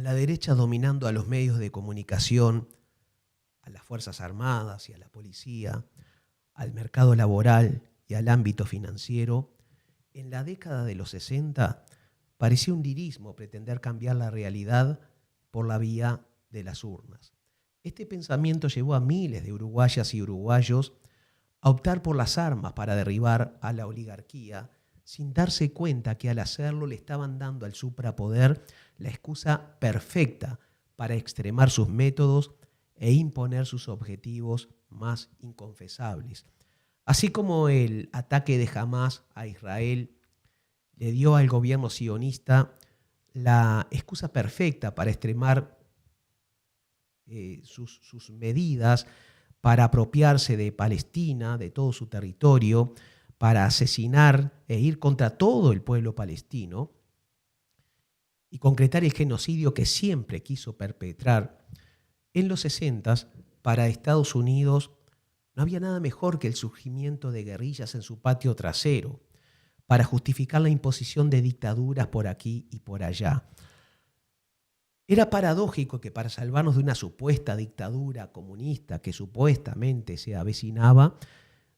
la derecha dominando a los medios de comunicación, a las Fuerzas Armadas y a la policía, al mercado laboral y al ámbito financiero, en la década de los 60 parecía un lirismo pretender cambiar la realidad por la vía de las urnas. Este pensamiento llevó a miles de uruguayas y uruguayos a optar por las armas para derribar a la oligarquía, sin darse cuenta que al hacerlo le estaban dando al suprapoder la excusa perfecta para extremar sus métodos e imponer sus objetivos más inconfesables. Así como el ataque de Hamás a Israel le dio al gobierno sionista la excusa perfecta para extremar sus medidas, para apropiarse de Palestina, de todo su territorio, para asesinar e ir contra todo el pueblo palestino y concretar el genocidio que siempre quiso perpetrar. En los 60, para Estados Unidos no había nada mejor que el surgimiento de guerrillas en su patio trasero para justificar la imposición de dictaduras por aquí y por allá. Era paradójico que para salvarnos de una supuesta dictadura comunista que supuestamente se avecinaba,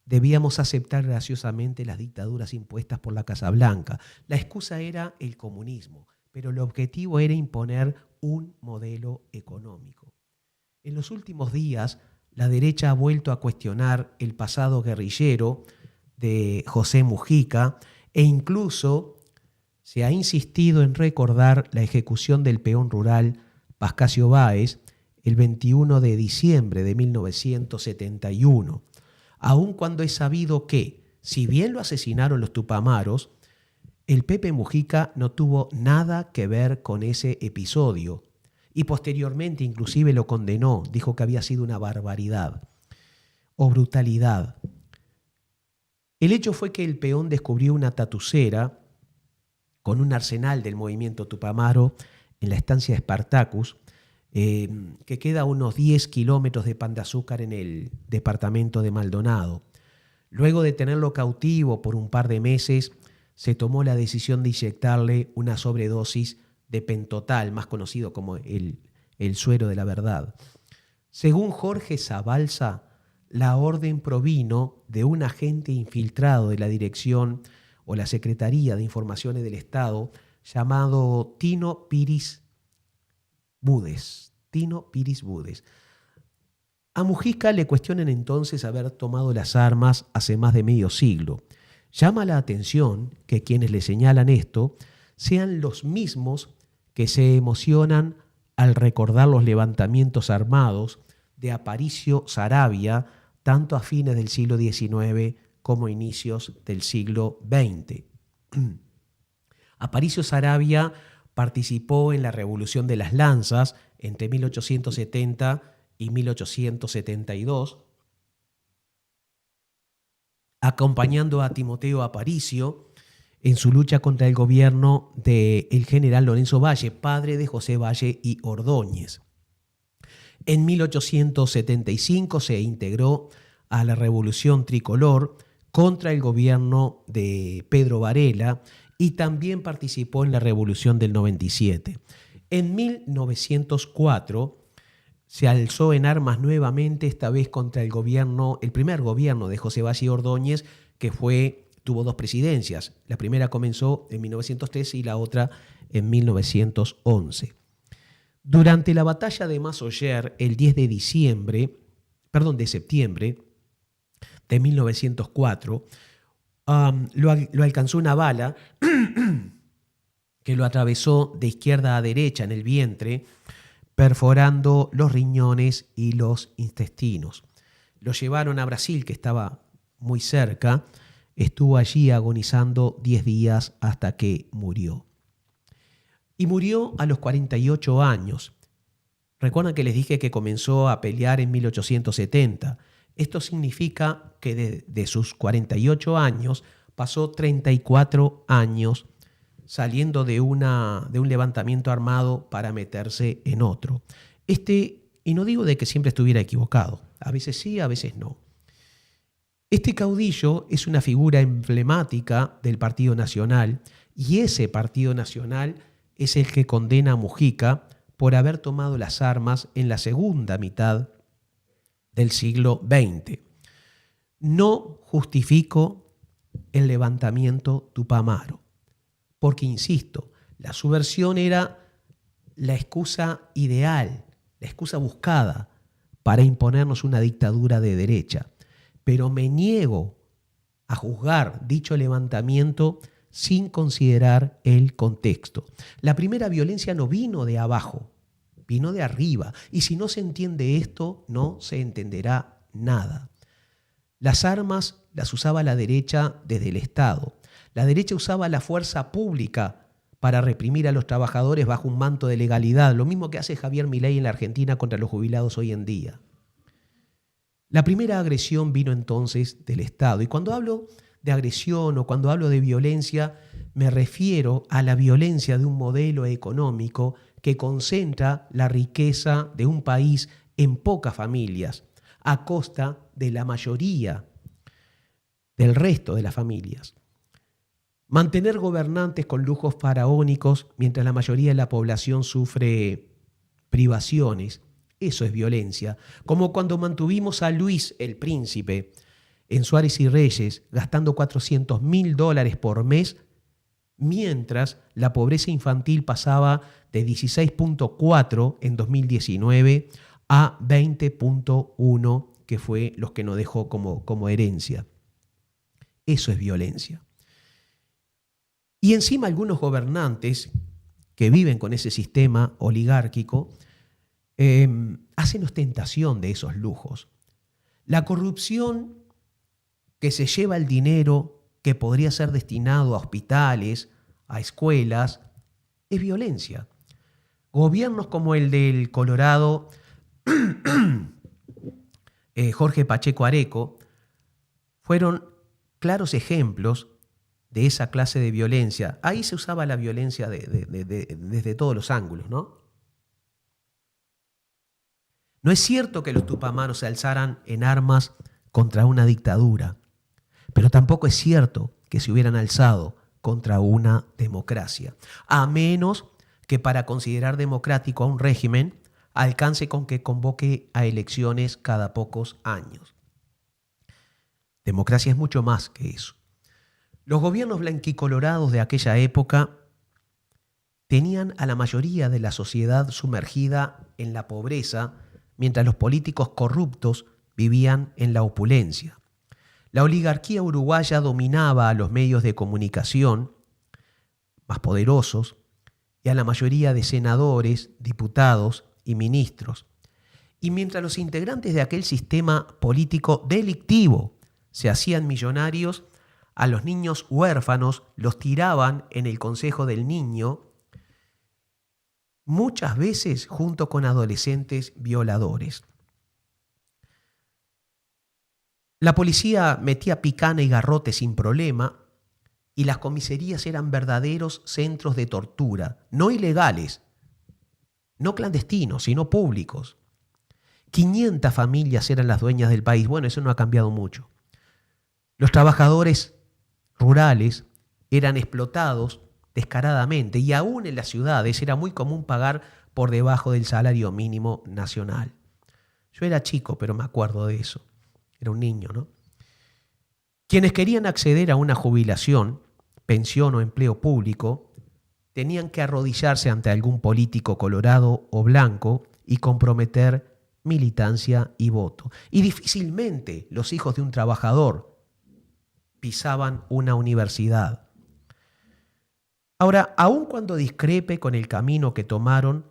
debíamos aceptar graciosamente las dictaduras impuestas por la Casa Blanca. La excusa era el comunismo, pero el objetivo era imponer un modelo económico. En los últimos días, la derecha ha vuelto a cuestionar el pasado guerrillero de José Mujica e incluso se ha insistido en recordar la ejecución del peón rural Pascasio Báez el 21 de diciembre de 1971, aun cuando es sabido que, si bien lo asesinaron los Tupamaros, el Pepe Mujica no tuvo nada que ver con ese episodio y posteriormente inclusive lo condenó, dijo que había sido una barbaridad o brutalidad. El hecho fue que el peón descubrió una tatucera con un arsenal del movimiento Tupamaro en la estancia Spartacus, que queda a unos 10 kilómetros de Pan de Azúcar en el departamento de Maldonado. Luego de tenerlo cautivo por un par de meses, se tomó la decisión de inyectarle una sobredosis de pentotal, más conocido como el suero de la verdad. Según Jorge Zabalza, la orden provino de un agente infiltrado de la dirección o la Secretaría de Informaciones del Estado llamado Tino Piris Budes. A Mujica le cuestionan entonces haber tomado las armas hace más de medio siglo. Llama la atención que quienes le señalan esto sean los mismos que se emocionan al recordar los levantamientos armados de Aparicio Saravia, tanto a fines del siglo XIX como inicios del siglo XX. Aparicio Saravia participó en la Revolución de las Lanzas entre 1870 y 1872, acompañando a Timoteo Aparicio en su lucha contra el gobierno del general Lorenzo Valle, padre de José Valle y Ordóñez. En 1875 se integró a la Revolución Tricolor contra el gobierno de Pedro Varela y también participó en la Revolución del 97. En 1904 se alzó en armas nuevamente, esta vez contra el primer gobierno de José Valle y Ordóñez, que tuvo dos presidencias. La primera comenzó en 1913 y la otra en 1911. Durante la batalla de Massoyer, el 10 de septiembre de 1904, lo alcanzó una bala que lo atravesó de izquierda a derecha en el vientre, perforando los riñones y los intestinos. Lo llevaron a Brasil, que estaba muy cerca. Estuvo allí agonizando 10 días hasta que murió. Y murió a los 48 años. Recuerdan que les dije que comenzó a pelear en 1870. Esto significa que de sus 48 años pasó 34 años saliendo de un levantamiento armado para meterse en otro. Y no digo de que siempre estuviera equivocado, a veces sí, a veces no. Este caudillo es una figura emblemática del Partido Nacional y ese Partido Nacional es el que condena a Mujica por haber tomado las armas en la segunda mitad del siglo XX. No justifico el levantamiento tupamaro, porque, insisto, la subversión era la excusa ideal, la excusa buscada para imponernos una dictadura de derecha. Pero me niego a juzgar dicho levantamiento sin considerar el contexto. La primera violencia no vino de abajo, vino de arriba. Y si no se entiende esto, no se entenderá nada. Las armas las usaba la derecha desde el Estado. La derecha usaba la fuerza pública para reprimir a los trabajadores bajo un manto de legalidad, lo mismo que hace Javier Milei en la Argentina contra los jubilados hoy en día. La primera agresión vino entonces del Estado. Y cuando hablo de agresión o cuando hablo de violencia, me refiero a la violencia de un modelo económico que concentra la riqueza de un país en pocas familias, a costa de la mayoría del resto de las familias. Mantener gobernantes con lujos faraónicos mientras la mayoría de la población sufre privaciones, eso es violencia. Como cuando mantuvimos a Luis el Príncipe en Suárez y Reyes gastando $400.000 por mes, mientras la pobreza infantil pasaba de 16.4 en 2019 a 20.1, que fue los que nos dejó como herencia. Eso es violencia. Y encima algunos gobernantes que viven con ese sistema oligárquico hacen ostentación de esos lujos. La corrupción que se lleva el dinero que podría ser destinado a hospitales, a escuelas, es violencia. Gobiernos como el del Colorado, Jorge Pacheco Areco, fueron claros ejemplos de esa clase de violencia. Ahí se usaba la violencia desde todos los ángulos, ¿no? No es cierto que los tupamaros se alzaran en armas contra una dictadura, pero tampoco es cierto que se hubieran alzado contra una democracia, a menos que para considerar democrático a un régimen alcance con que convoque a elecciones cada pocos años. Democracia es mucho más que eso. Los gobiernos blanquicolorados de aquella época tenían a la mayoría de la sociedad sumergida en la pobreza, mientras los políticos corruptos vivían en la opulencia. La oligarquía uruguaya dominaba a los medios de comunicación más poderosos y a la mayoría de senadores, diputados y ministros. Y mientras los integrantes de aquel sistema político delictivo se hacían millonarios, a los niños huérfanos los tiraban en el Consejo del Niño, muchas veces junto con adolescentes violadores. La policía metía picana y garrote sin problema y las comisarías eran verdaderos centros de tortura, no ilegales, no clandestinos, sino públicos. 500 familias eran las dueñas del país. Bueno, eso no ha cambiado mucho. Los trabajadores rurales eran explotados descaradamente y aún en las ciudades era muy común pagar por debajo del salario mínimo nacional. Yo era chico, pero me acuerdo de eso. Era un niño, ¿no? Quienes querían acceder a una jubilación, pensión o empleo público, tenían que arrodillarse ante algún político colorado o blanco y comprometer militancia y voto. Y difícilmente los hijos de un trabajador pisaban una universidad. Ahora, aun cuando discrepe con el camino que tomaron,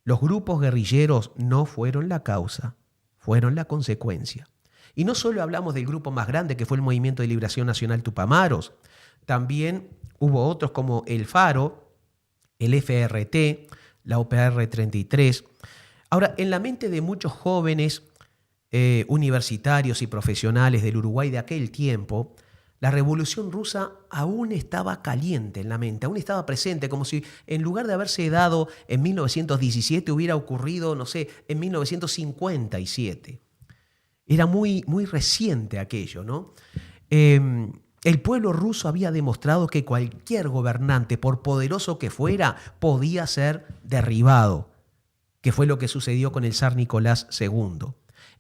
los grupos guerrilleros no fueron la causa, fueron la consecuencia. Y no solo hablamos del grupo más grande que fue el Movimiento de Liberación Nacional Tupamaros, también hubo otros como el Faro, el FRT, la UPR 33. Ahora, en la mente de muchos jóvenes universitarios y profesionales del Uruguay de aquel tiempo, la Revolución Rusa aún estaba caliente en la mente, aún estaba presente, como si en lugar de haberse dado en 1917 hubiera ocurrido, no sé, en 1957. Era muy, muy reciente aquello, ¿no? El pueblo ruso había demostrado que cualquier gobernante, por poderoso que fuera, podía ser derribado. que fue lo que sucedió con el zar Nicolás II.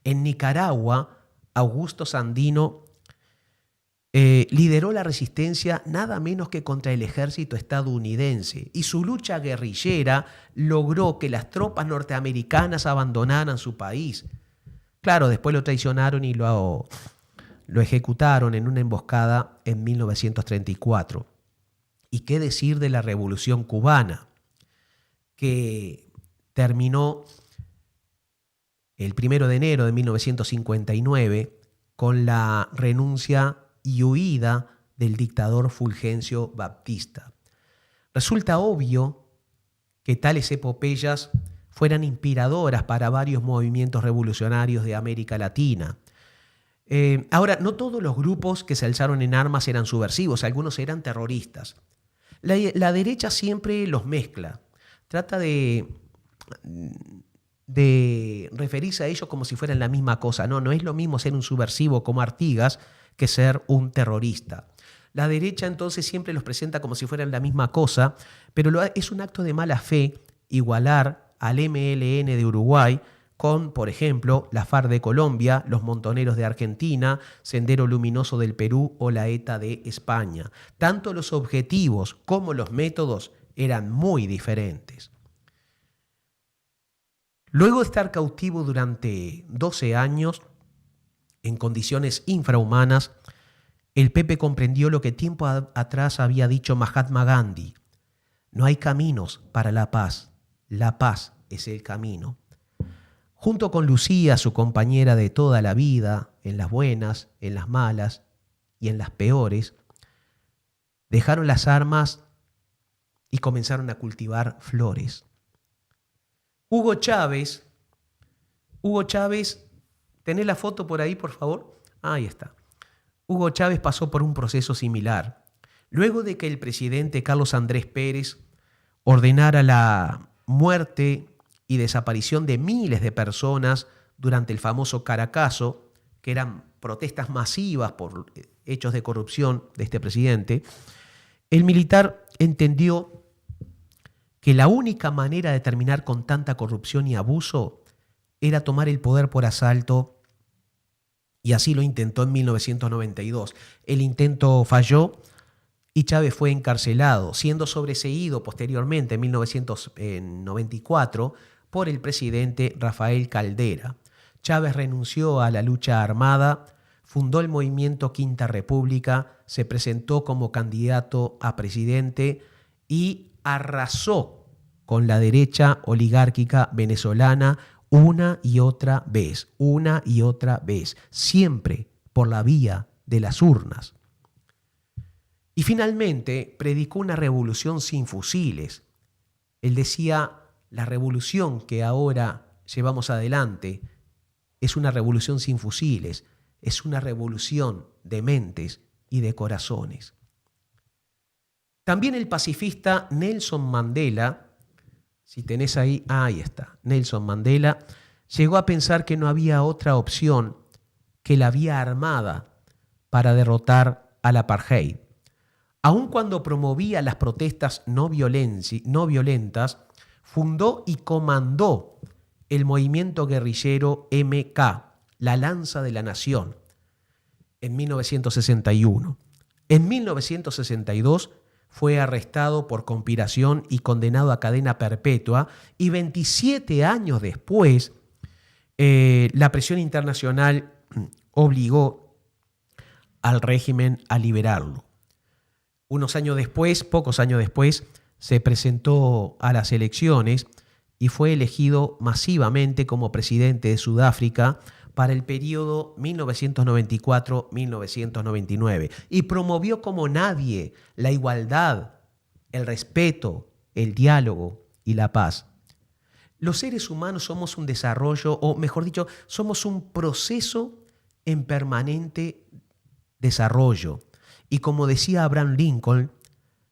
En Nicaragua, Augusto Sandino lideró la resistencia nada menos que contra el ejército estadounidense y su lucha guerrillera logró que las tropas norteamericanas abandonaran su país. Claro, después lo traicionaron y lo ejecutaron en una emboscada en 1934. ¿Y qué decir de la Revolución Cubana, que terminó el 1 de enero de 1959 con la renuncia y huida del dictador Fulgencio Batista? Resulta obvio que tales epopeyas fueran inspiradoras para varios movimientos revolucionarios de América Latina. Ahora, no todos los grupos que se alzaron en armas eran subversivos, algunos eran terroristas. La derecha siempre los mezcla, trata de referirse a ellos como si fueran la misma cosa. No es lo mismo ser un subversivo como Artigas que ser un terrorista. La derecha entonces siempre los presenta como si fueran la misma cosa, pero es un acto de mala fe igualar al MLN de Uruguay con, por ejemplo, la FARC de Colombia, los Montoneros de Argentina, Sendero Luminoso del Perú o la ETA de España. Tanto los objetivos como los métodos eran muy diferentes. Luego de estar cautivo durante 12 años, en condiciones infrahumanas, el Pepe comprendió lo que tiempo atrás había dicho Mahatma Gandhi: no hay caminos para la paz es el camino. Junto con Lucía, su compañera de toda la vida, en las buenas, en las malas y en las peores, dejaron las armas y comenzaron a cultivar flores. Hugo Chávez, ¿tenés la foto por ahí, por favor? Ahí está. Hugo Chávez pasó por un proceso similar. Luego de que el presidente Carlos Andrés Pérez ordenara la muerte y desaparición de miles de personas durante el famoso Caracazo, que eran protestas masivas por hechos de corrupción de este presidente, el militar entendió que la única manera de terminar con tanta corrupción y abuso era tomar el poder por asalto, y así lo intentó en 1992. El intento falló y Chávez fue encarcelado, siendo sobreseído posteriormente en 1994 por el presidente Rafael Caldera. Chávez renunció a la lucha armada, fundó el movimiento Quinta República, se presentó como candidato a presidente y arrasó con la derecha oligárquica venezolana una y otra vez, siempre por la vía de las urnas. Y finalmente predicó una revolución sin fusiles. Él decía: la revolución que ahora llevamos adelante es una revolución sin fusiles, es una revolución de mentes y de corazones. También el pacifista Nelson Mandela, si tenés ahí está, Nelson Mandela, llegó a pensar que no había otra opción que la vía armada para derrotar al apartheid. Aun cuando promovía las protestas no violentas, fundó y comandó el movimiento guerrillero MK, la Lanza de la Nación, en 1961. En 1962 fue arrestado por conspiración y condenado a cadena perpetua, y 27 años después la presión internacional obligó al régimen a liberarlo. Pocos años después, se presentó a las elecciones y fue elegido masivamente como presidente de Sudáfrica para el periodo 1994-1999 y promovió como nadie la igualdad, el respeto, el diálogo y la paz. Los seres humanos somos un desarrollo, o mejor dicho, somos un proceso en permanente desarrollo. Y como decía Abraham Lincoln,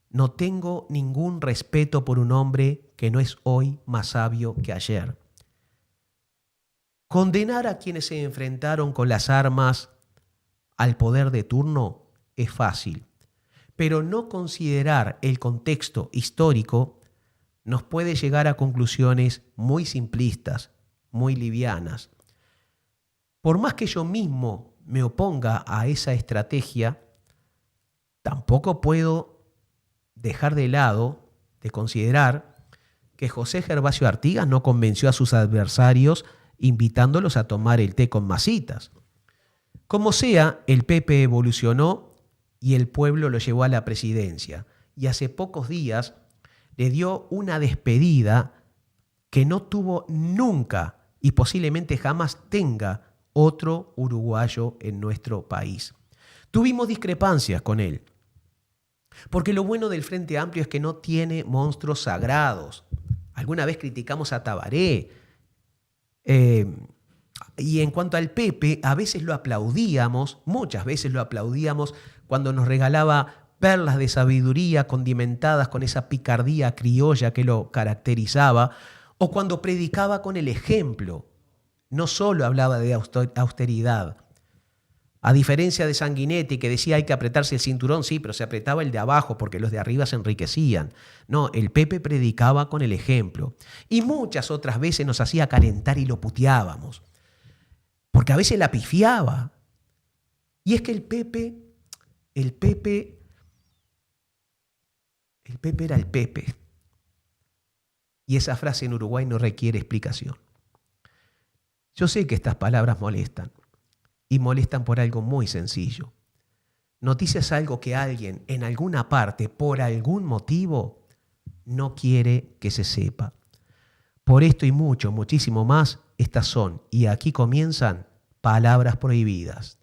no tengo ningún respeto por un hombre que no es hoy más sabio que ayer. Condenar a quienes se enfrentaron con las armas al poder de turno es fácil, pero no considerar el contexto histórico nos puede llegar a conclusiones muy simplistas, muy livianas. Por más que yo mismo me oponga a esa estrategia, tampoco puedo dejar de lado, de considerar que José Gervasio Artigas no convenció a sus adversarios invitándolos a tomar el té con masitas. Como sea, el PP evolucionó y el pueblo lo llevó a la presidencia. Y hace pocos días le dio una despedida que no tuvo nunca y posiblemente jamás tenga otro uruguayo en nuestro país. Tuvimos discrepancias con él, porque lo bueno del Frente Amplio es que no tiene monstruos sagrados. Alguna vez criticamos a Tabaré, y en cuanto al Pepe, a veces lo aplaudíamos, muchas veces lo aplaudíamos cuando nos regalaba perlas de sabiduría condimentadas con esa picardía criolla que lo caracterizaba, o cuando predicaba con el ejemplo. No solo hablaba de austeridad. A diferencia de Sanguinetti, que decía hay que apretarse el cinturón, sí, pero se apretaba el de abajo porque los de arriba se enriquecían. No, el Pepe predicaba con el ejemplo. Y muchas otras veces nos hacía calentar y lo puteábamos. Porque a veces la pifiaba. Y es que el Pepe era el Pepe. Y esa frase en Uruguay no requiere explicación. Yo sé que estas palabras molestan. Y molestan por algo muy sencillo. Noticia es algo que alguien en alguna parte, por algún motivo, no quiere que se sepa. Por esto y mucho, muchísimo más, estas son, y aquí comienzan, palabras prohibidas.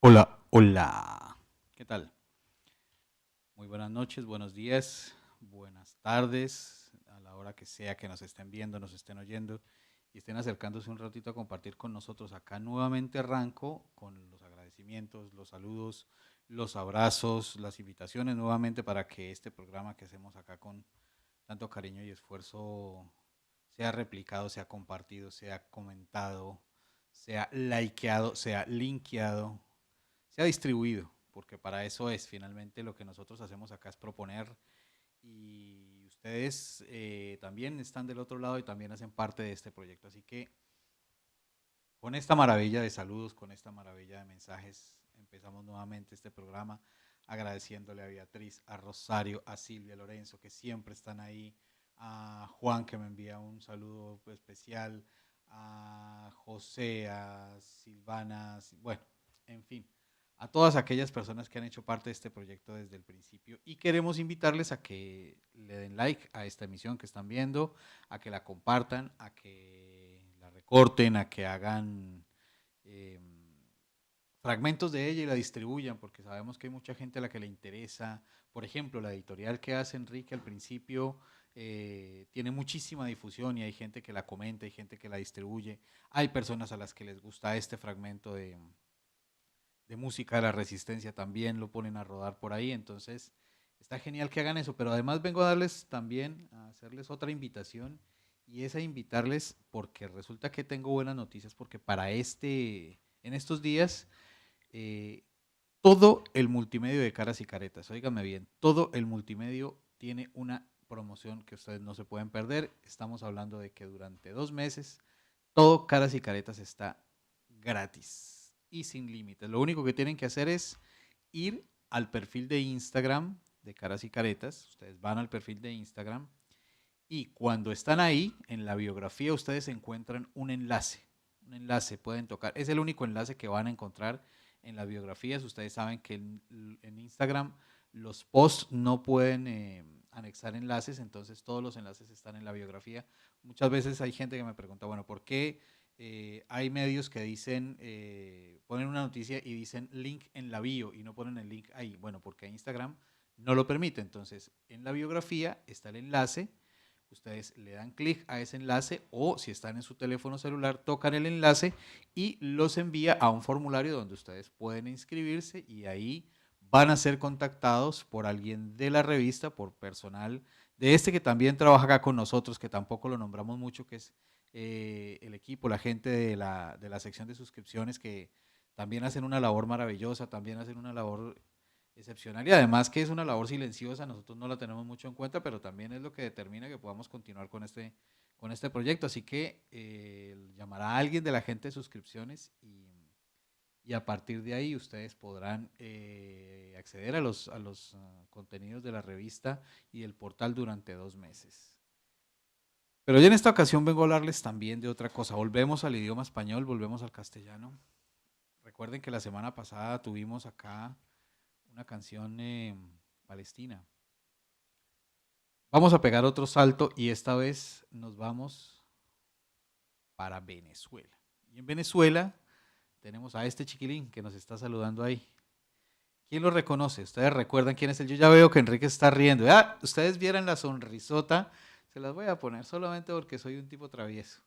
Hola, hola. ¿Qué tal? Muy buenas noches, buenos días, buenas tardes, a la hora que sea que nos estén viendo, nos estén oyendo y estén acercándose un ratito a compartir con nosotros. Acá nuevamente arranco con los agradecimientos, los saludos, los abrazos, las invitaciones nuevamente para que este programa que hacemos acá con tanto cariño y esfuerzo sea replicado, sea compartido, sea comentado, sea likeado, sea linkeado, sea distribuido, porque para eso es finalmente lo que nosotros hacemos acá es proponer y ustedes también están del otro lado y también hacen parte de este proyecto. Así que con esta maravilla de saludos, con esta maravilla de mensajes, empezamos nuevamente este programa agradeciéndole a Beatriz, a Rosario, a Silvia, a Lorenzo, que siempre están ahí, a Juan, que me envía un saludo especial, a José, a Silvana, bueno, en fin, a todas aquellas personas que han hecho parte de este proyecto desde el principio y queremos invitarles a que le den like a esta emisión que están viendo, a que la compartan, a que la recorten, a que hagan eh, fragmentos de ella y la distribuyan, porque sabemos que hay mucha gente a la que le interesa. Por ejemplo, la editorial que hace Enrique al principio tiene muchísima difusión y hay gente que la comenta, hay gente que la distribuye, hay personas a las que les gusta este fragmento de música de la resistencia, también lo ponen a rodar por ahí, entonces está genial que hagan eso, pero además vengo a darles también, a hacerles otra invitación, y es a invitarles porque resulta que tengo buenas noticias, porque para en estos días, eh, todo el multimedio de Caras y Caretas, óigame bien, todo el multimedio tiene una promoción que ustedes no se pueden perder. Estamos hablando de que durante 2 meses todo Caras y Caretas está gratis y sin límites. Lo único que tienen que hacer es ir al perfil de Instagram de Caras y Caretas. Ustedes van al perfil de Instagram y cuando están ahí, en la biografía, ustedes encuentran un enlace. Un enlace pueden tocar. Es el único enlace que van a encontrar en las biografías. Ustedes saben que en Instagram los posts no pueden anexar enlaces, entonces todos los enlaces están en la biografía. Muchas veces hay gente que me pregunta, bueno, ¿por qué hay medios que dicen, ponen una noticia y dicen link en la bio y no ponen el link ahí? Bueno, porque Instagram no lo permite. Entonces, en la biografía está el enlace. Ustedes le dan clic a ese enlace o si están en su teléfono celular, tocan el enlace y los envía a un formulario donde ustedes pueden inscribirse y ahí van a ser contactados por alguien de la revista, por personal de este que también trabaja acá con nosotros, que tampoco lo nombramos mucho, que es el equipo, la gente de la sección de suscripciones que también hacen una labor maravillosa, también hacen una labor excepcional y además que es una labor silenciosa, nosotros no la tenemos mucho en cuenta, pero también es lo que determina que podamos continuar con este proyecto. Así que llamará a alguien de la gente de suscripciones y a partir de ahí ustedes podrán acceder a los contenidos de la revista y del portal durante 2 meses. Pero yo en esta ocasión vengo a hablarles también de otra cosa. Volvemos al idioma español, volvemos al castellano. Recuerden que la semana pasada tuvimos acá una canción palestina. Vamos a pegar otro salto y esta vez nos vamos para Venezuela. Y en Venezuela tenemos a este chiquilín que nos está saludando ahí. ¿Quién lo reconoce? ¿Ustedes recuerdan quién es él? Yo ya veo que Enrique está riendo. Ah, ustedes vieran la sonrisota. Se las voy a poner solamente porque soy un tipo travieso.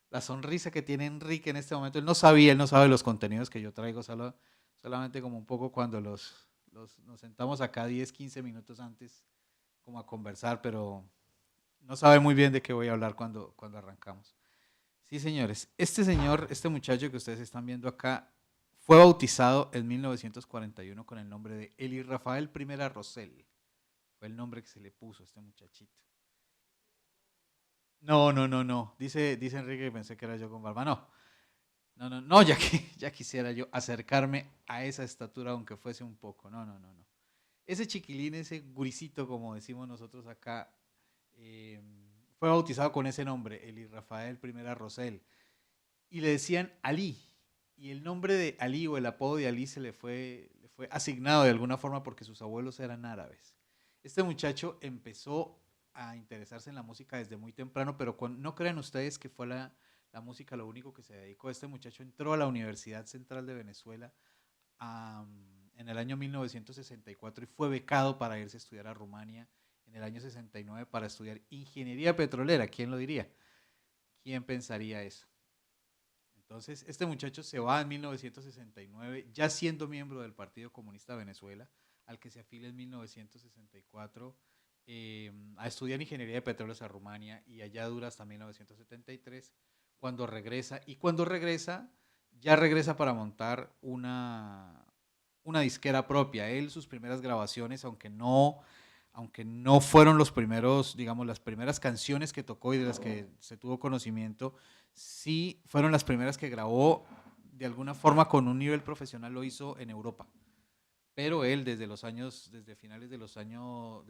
La sonrisa que tiene Enrique en este momento. Él no sabe los contenidos que yo traigo, solamente como un poco cuando nos sentamos acá 10, 15 minutos antes como a conversar, pero no sabe muy bien de qué voy a hablar cuando arrancamos. Sí, señores, este muchacho que ustedes están viendo acá, fue bautizado en 1941 con el nombre de Eli Rafael I Rosell. Fue el nombre que se le puso a este muchachito. No, no, no, no. Dice Enrique que pensé que era yo con barba. No, no, no, no, ya quisiera yo acercarme a esa estatura, aunque fuese un poco. No, no, no, no. Ese chiquilín, ese gurisito, como decimos nosotros acá, eh, fue bautizado con ese nombre, Eli Rafael I Rosell. Y le decían Ali. Y el nombre de Ali o el apodo de Ali le fue asignado de alguna forma porque sus abuelos eran árabes. Este muchacho empezó a interesarse en la música desde muy temprano, pero no crean ustedes que fue la música lo único que se dedicó. Este muchacho entró a la Universidad Central de Venezuela en el año 1964 y fue becado para irse a estudiar a Rumania en el año 69 para estudiar ingeniería petrolera. ¿Quién lo diría? ¿Quién pensaría eso? Entonces, este muchacho se va en 1969, ya siendo miembro del Partido Comunista de Venezuela, al que se afilia en 1964, a estudiar ingeniería de petróleos a Rumania y allá dura hasta 1973, cuando regresa. Y cuando regresa, ya regresa para montar una disquera propia. Él, sus primeras grabaciones, aunque no fueron los primeros, digamos, las primeras canciones que tocó y de las que se tuvo conocimiento, sí fueron las primeras que grabó de alguna forma con un nivel profesional, lo hizo en Europa. Pero él desde finales de los años,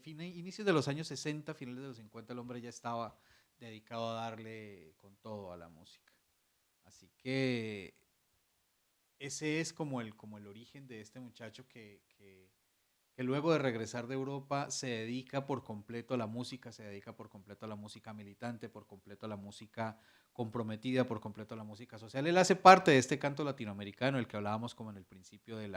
inicios de los años 60, finales de los 50, el hombre ya estaba dedicado a darle con todo a la música. Así que ese es como el origen de este muchacho que luego de regresar de Europa se dedica por completo a la música, se dedica por completo a la música militante, por completo a la música comprometida, por completo a la música social. Él hace parte de este canto latinoamericano, el que hablábamos como en el principio de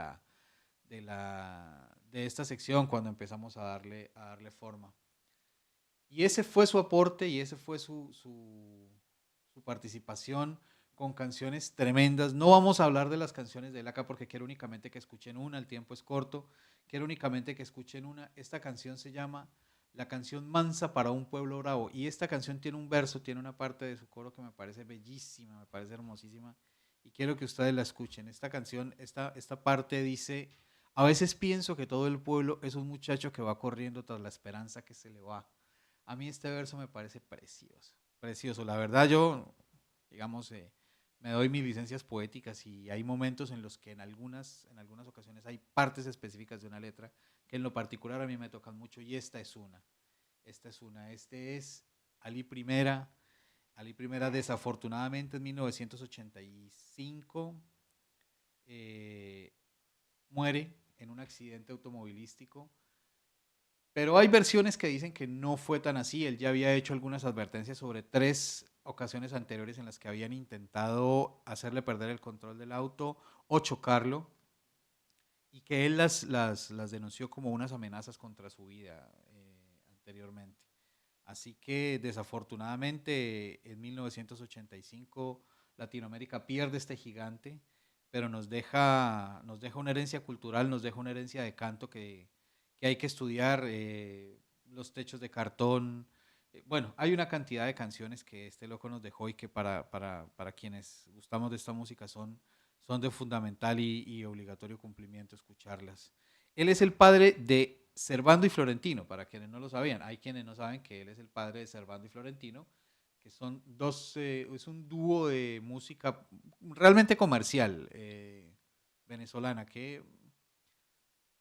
esta sección, cuando empezamos a darle forma. Y ese fue su aporte y ese fue su participación con canciones tremendas. No vamos a hablar de las canciones de él acá porque quiero únicamente que escuchen una, el tiempo es corto, quiero únicamente que escuchen una. Esta canción se llama La canción Mansa para un pueblo bravo y esta canción tiene un verso, tiene una parte de su coro que me parece bellísima, me parece hermosísima y quiero que ustedes la escuchen. Esta canción, esta parte dice: a veces pienso que todo el pueblo es un muchacho que va corriendo tras la esperanza que se le va. A mí este verso me parece precioso, precioso. La verdad yo, digamos, me doy mis licencias poéticas y hay momentos en los que en algunas ocasiones hay partes específicas de una letra que en lo particular a mí me tocan mucho y esta es una. Este es Ali Primera. Ali Primera desafortunadamente en 1985 muere en un accidente automovilístico, pero hay versiones que dicen que no fue tan así. Él ya había hecho algunas advertencias sobre 3 ocasiones anteriores en las que habían intentado hacerle perder el control del auto o chocarlo, y que él las denunció como unas amenazas contra su vida anteriormente. Así que desafortunadamente en 1985 Latinoamérica pierde este gigante, pero nos deja una herencia cultural, nos deja una herencia de canto que hay que estudiar, Los techos de cartón. Bueno, hay una cantidad de canciones que este loco nos dejó y que para quienes gustamos de esta música son de fundamental y obligatorio cumplimiento escucharlas. Él es el padre de Servando y Florentino, para quienes no lo sabían. Hay quienes no saben que él es el padre de Servando y Florentino, que son es un dúo de música realmente comercial venezolana, que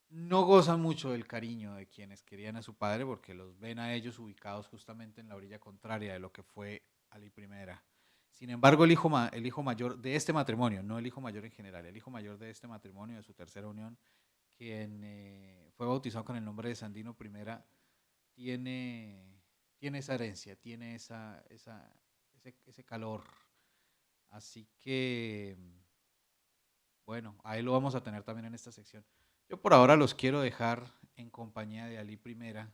no gozan mucho del cariño de quienes querían a su padre, porque los ven a ellos ubicados justamente en la orilla contraria de lo que fue Ali Primera. Sin embargo, el hijo mayor de este matrimonio, no el hijo mayor en general, el hijo mayor de este matrimonio, de su tercera unión, quien fue bautizado con el nombre de Sandino Primera, tiene esa herencia, tiene ese calor. Así que, bueno, ahí lo vamos a tener también en esta sección. Yo por ahora los quiero dejar en compañía de Ali Primera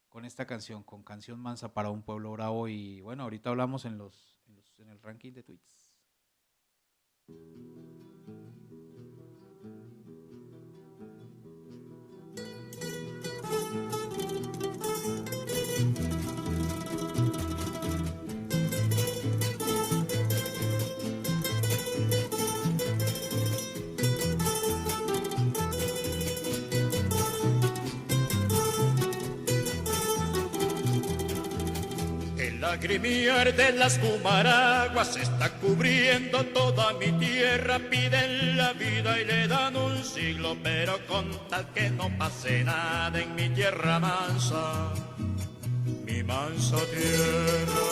con esta canción, con Canción Mansa para un Pueblo Bravo. Y bueno, ahorita hablamos en el ranking de tweets. El lagrimiar de las Cumaraguas está cubriendo toda mi tierra. Piden la vida y le dan un siglo, pero con tal que no pase nada en mi tierra mansa, mi mansa tierra.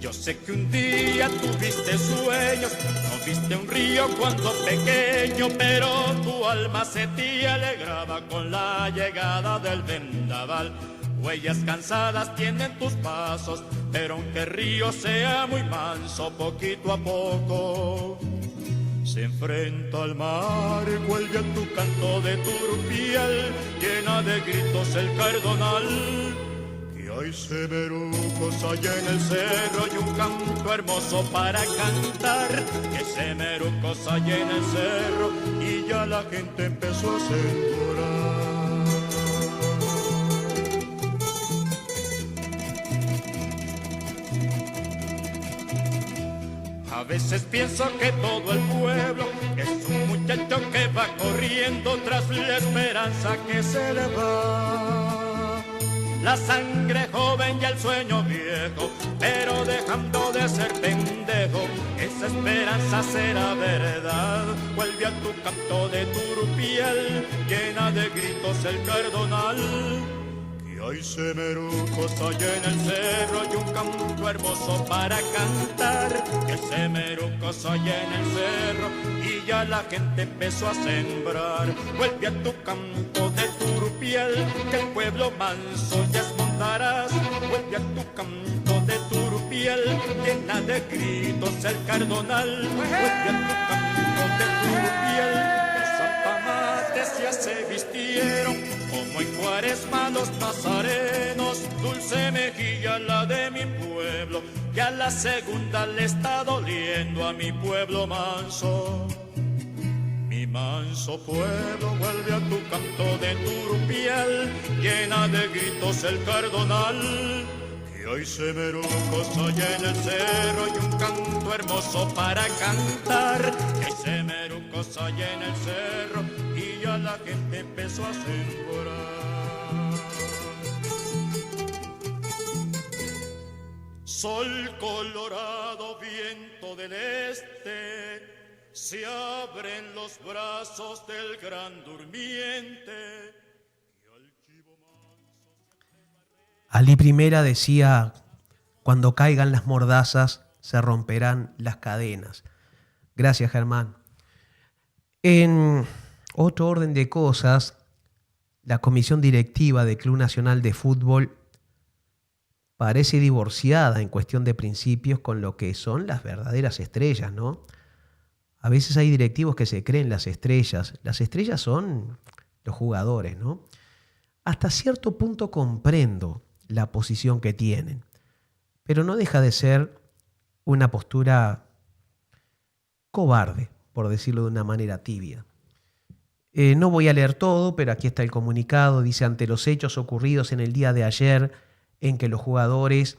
Yo sé que un día tuviste sueños, no viste un río cuando pequeño, pero tu alma se te alegraba con la llegada del vendaval. Huellas cansadas tienen tus pasos, pero aunque el río sea muy manso, poquito a poco se enfrenta al mar. Vuelve a tu canto de turpial, llena de gritos el cardonal. Hay semerucos allá en el cerro y un canto hermoso para cantar. Que semerucos allá en el cerro y ya la gente empezó a sembrar. A veces pienso que todo el pueblo es un muchacho que va corriendo tras la esperanza que se le va. La sangre joven y el sueño viejo, pero dejando de ser pendejo, esa esperanza será verdad. Vuelve a tu canto de turpial, llena de gritos el cardonal. Que hay semerucos allá en el cerro y un canto hermoso para cantar. Que semerucos allá en el cerro y ya la gente empezó a sembrar. Vuelve a tu canto de turpial, que el pueblo manso ya esmontarás. Vuelve a tu canto de turpial, llena de gritos el cardonal. Vuelve a tu canto de turpial, los zapamates ya se vistieron, como en Cuaresma los nazarenos. Dulce mejilla la de mi pueblo, que a la segunda le está doliendo a mi pueblo manso. Mi manso pueblo, vuelve a tu canto de turpial, llena de gritos el cardonal. Que hoy semerucos soy en el cerro y un canto hermoso para cantar. Que hoy semerucos soy en el cerro y ya la gente empezó a sembrar. Sol colorado, viento del este, se abren los brazos del gran durmiente. Alí Primera decía, cuando caigan las mordazas, se romperán las cadenas. Gracias, Germán. En otro orden de cosas, la Comisión Directiva del Club Nacional de Fútbol parece divorciada en cuestión de principios con lo que son las verdaderas estrellas, ¿no? A veces hay directivos que se creen las estrellas. Las estrellas son los jugadores, ¿no? Hasta cierto punto comprendo la posición que tienen, pero no deja de ser una postura cobarde, por decirlo de una manera tibia. No voy a leer todo, pero aquí está el comunicado. Dice: ante los hechos ocurridos en el día de ayer, en que los jugadores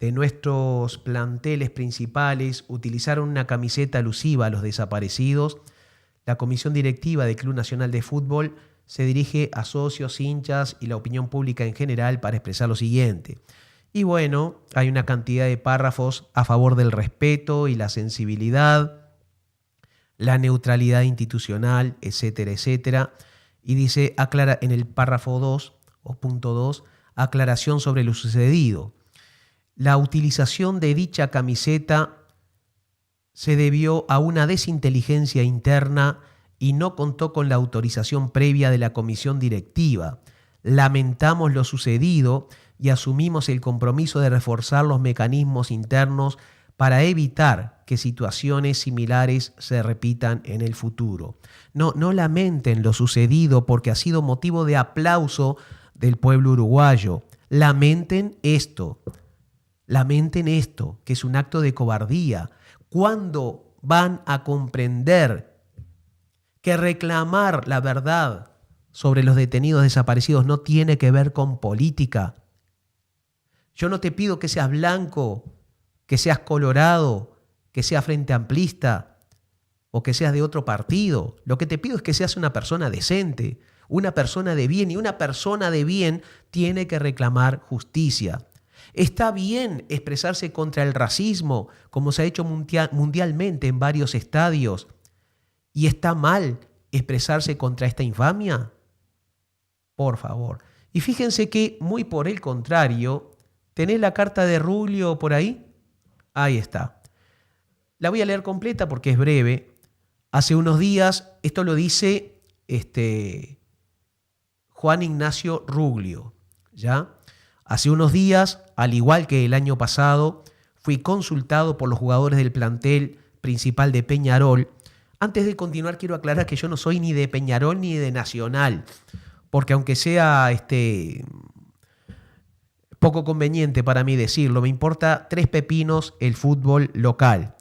de nuestros planteles principales utilizaron una camiseta alusiva a los desaparecidos, la Comisión Directiva del Club Nacional de Fútbol se dirige a socios, hinchas y la opinión pública en general para expresar lo siguiente. Y bueno, hay una cantidad de párrafos a favor del respeto y la sensibilidad, la neutralidad institucional, etcétera, etcétera. Y dice, aclara en el párrafo 2 o punto 2, aclaración sobre lo sucedido. La utilización de dicha camiseta se debió a una desinteligencia interna y no contó con la autorización previa de la comisión directiva. Lamentamos lo sucedido y asumimos el compromiso de reforzar los mecanismos internos para evitar que situaciones similares se repitan en el futuro. No lamenten lo sucedido porque ha sido motivo de aplauso del pueblo uruguayo. Lamenten esto, que es un acto de cobardía. ¿Cuándo van a comprender que reclamar la verdad sobre los detenidos desaparecidos no tiene que ver con política? Yo no te pido que seas blanco, que seas colorado, que seas frente amplista o que seas de otro partido. Lo que te pido es que seas una persona decente, una persona de bien, y una persona de bien tiene que reclamar justicia. Está bien expresarse contra el racismo, como se ha hecho mundialmente en varios estadios. ¿Y está mal expresarse contra esta infamia? Por favor. Y fíjense que, muy por el contrario, ¿tenés la carta de Ruglio por ahí? Ahí está. La voy a leer completa porque es breve. Hace unos días, esto lo dice Juan Ignacio Ruglio, ¿ya? Hace unos días, al igual que el año pasado, fui consultado por los jugadores del plantel principal de Peñarol. Antes de continuar, quiero aclarar que yo no soy ni de Peñarol ni de Nacional, porque aunque sea poco conveniente para mí decirlo, me importa 3 pepinos el fútbol local.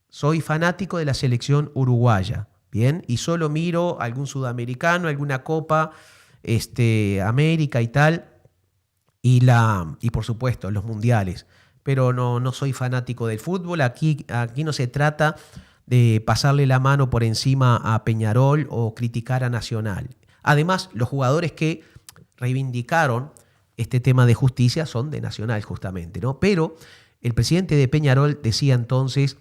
Soy fanático de la selección uruguaya, ¿bien? Y solo miro algún sudamericano, alguna copa, América y tal, y por supuesto los mundiales. Pero no soy fanático del fútbol. Aquí no se trata de pasarle la mano por encima a Peñarol o criticar a Nacional. Además, los jugadores que reivindicaron este tema de justicia son de Nacional justamente, ¿no? Pero el presidente de Peñarol decía entonces: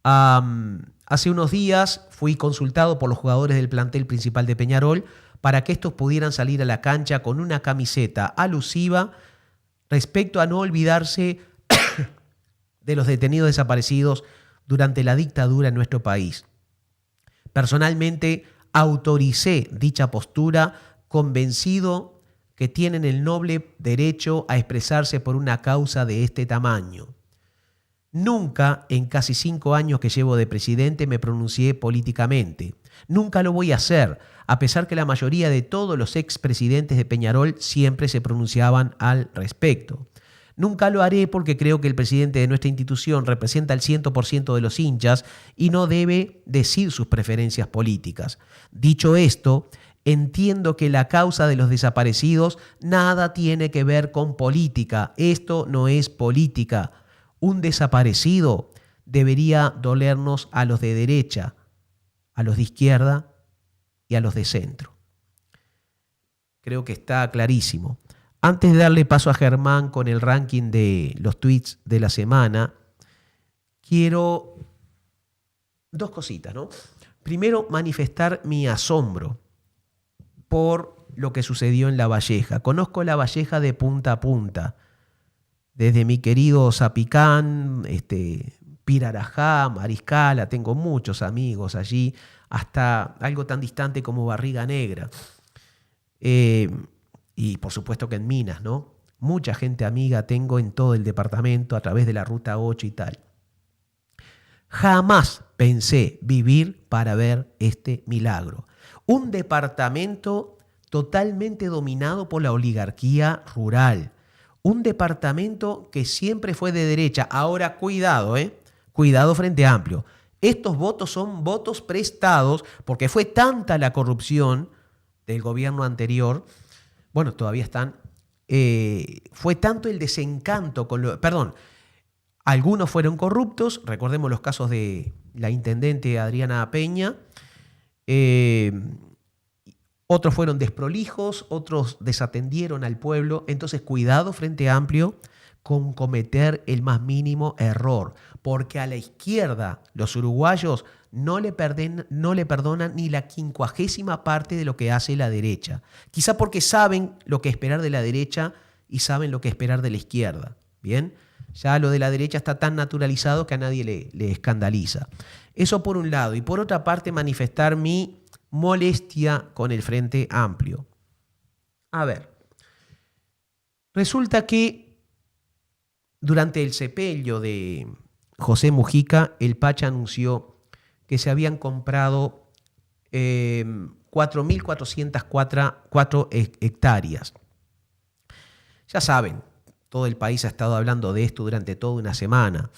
hace unos días fui consultado por los jugadores del plantel principal de Peñarol para que estos pudieran salir a la cancha con una camiseta alusiva respecto a no olvidarse de los detenidos desaparecidos durante la dictadura en nuestro país. Personalmente autoricé dicha postura, convencido que tienen el noble derecho a expresarse por una causa de este tamaño. Nunca en casi 5 años que llevo de presidente me pronuncié políticamente. Nunca lo voy a hacer, a pesar que la mayoría de todos los expresidentes de Peñarol siempre se pronunciaban al respecto. Nunca lo haré porque creo que el presidente de nuestra institución representa el 100% de los hinchas y no debe decir sus preferencias políticas. Dicho esto, Entiendo que la causa de los desaparecidos nada tiene que ver con política. Esto no es política. Un desaparecido debería dolernos a los de derecha, a los de izquierda y a los de centro. Creo que está clarísimo. Antes de darle paso a Germán con el ranking de los tweets de la semana, quiero dos cositas, ¿no? Primero, manifestar mi asombro por lo que sucedió en La Valleja. Conozco La Valleja de punta a punta, desde mi querido Zapicán, Pirarajá, Mariscala, tengo muchos amigos allí, hasta algo tan distante como Barriga Negra. Y por supuesto que en Minas, ¿no? Mucha gente amiga tengo en todo el departamento a través de la Ruta 8 y tal. Jamás pensé vivir para ver este milagro. Un departamento totalmente dominado por la oligarquía rural. Un departamento que siempre fue de derecha. Ahora, cuidado, cuidado Frente Amplio. Estos votos son votos prestados porque fue tanta la corrupción del gobierno anterior. Bueno, todavía están. Fue tanto el desencanto con lo. Perdón, algunos fueron corruptos. Recordemos los casos de la intendente Adriana Peña. Otros fueron desprolijos, otros desatendieron al pueblo. Entonces, cuidado Frente Amplio con cometer el más mínimo error, porque a la izquierda los uruguayos no le perdonan ni la 50ª parte de lo que hace la derecha. Quizá porque saben lo que esperar de la derecha y saben lo que esperar de la izquierda. ¿Bien? Ya lo de la derecha está tan naturalizado que a nadie le escandaliza. Eso por un lado. Y por otra parte, manifestar mi molestia con el Frente Amplio. A ver, resulta que durante el sepelio de José Mujica, el Pacha anunció que se habían comprado 4.404 hectáreas. Ya saben, todo el país ha estado hablando de esto durante toda una semana.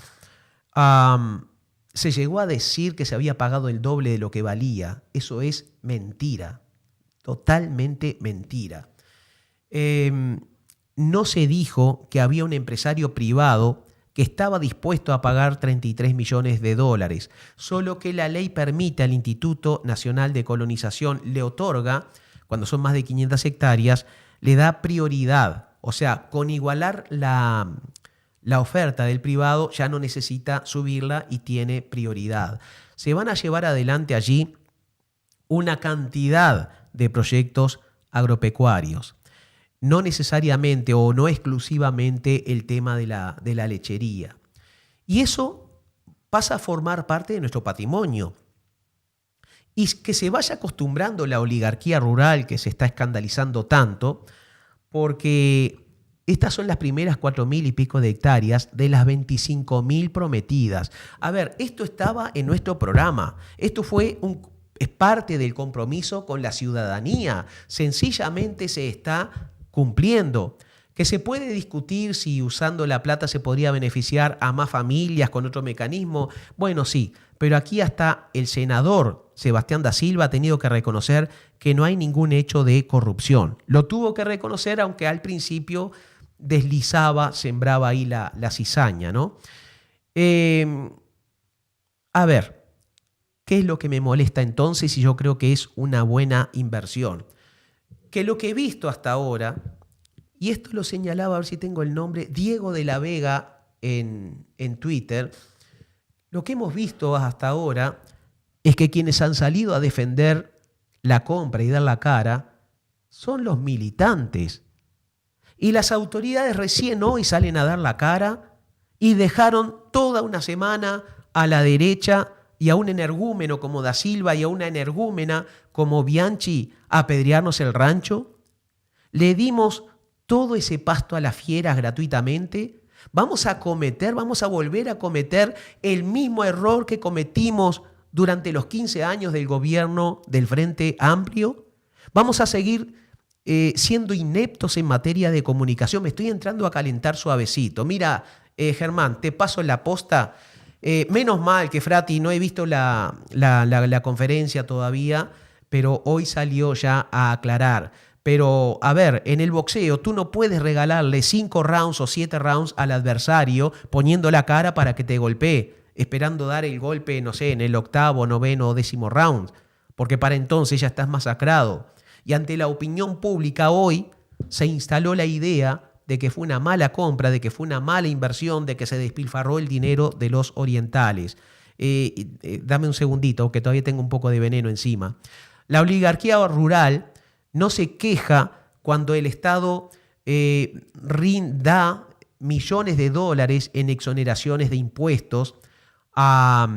Se llegó a decir que se había pagado el doble de lo que valía. Eso es mentira, totalmente mentira. No se dijo que había un empresario privado que estaba dispuesto a pagar 33 millones de dólares, solo que la ley permite al Instituto Nacional de Colonización, le otorga, cuando son más de 500 hectáreas, le da prioridad. O sea, con igualar la oferta del privado ya no necesita subirla y tiene prioridad. Se van a llevar adelante allí una cantidad de proyectos agropecuarios. No necesariamente o no exclusivamente el tema de la lechería. Y eso pasa a formar parte de nuestro patrimonio. Y que se vaya acostumbrando la oligarquía rural que se está escandalizando tanto, porque estas son las primeras 4.000 y pico de hectáreas de las 25.000 prometidas. A ver, esto estaba en nuestro programa. Esto es parte del compromiso con la ciudadanía. Sencillamente se está cumpliendo. Que se puede discutir si usando la plata se podría beneficiar a más familias con otro mecanismo. Bueno, sí, pero aquí hasta el senador Sebastián da Silva ha tenido que reconocer que no hay ningún hecho de corrupción. Lo tuvo que reconocer, aunque al principio sembraba ahí la cizaña, ¿no? A ver, ¿qué es lo que me molesta entonces? Y yo creo que es una buena inversión. Que lo que he visto hasta ahora, y esto lo señalaba, a ver si tengo el nombre, Diego de la Vega en Twitter, lo que hemos visto hasta ahora es que quienes han salido a defender la compra y dar la cara son los militantes. Y las autoridades recién hoy salen a dar la cara y dejaron toda una semana a la derecha y a un energúmeno como Da Silva y a una energúmena como Bianchi a apedrearnos el rancho. Le dimos todo ese pasto a las fieras gratuitamente. Vamos a volver a cometer el mismo error que cometimos durante los 15 años del gobierno del Frente Amplio. Vamos a seguir siendo ineptos en materia de comunicación. Me estoy entrando a calentar suavecito. Mira, Germán, te paso la posta. Menos mal que Frati, no he visto la conferencia todavía, pero hoy salió ya a aclarar. Pero, a ver, en el boxeo tú no puedes regalarle 5 rounds o 7 rounds al adversario poniendo la cara para que te golpee, esperando dar el golpe, no sé, en el 8º, 9º o 10º round, porque para entonces ya estás masacrado. Y ante la opinión pública hoy se instaló la idea de que fue una mala compra, de que fue una mala inversión, de que se despilfarró el dinero de los orientales. Dame un segundito, que todavía tengo un poco de veneno encima. La oligarquía rural no se queja cuando el Estado da millones de dólares en exoneraciones de impuestos a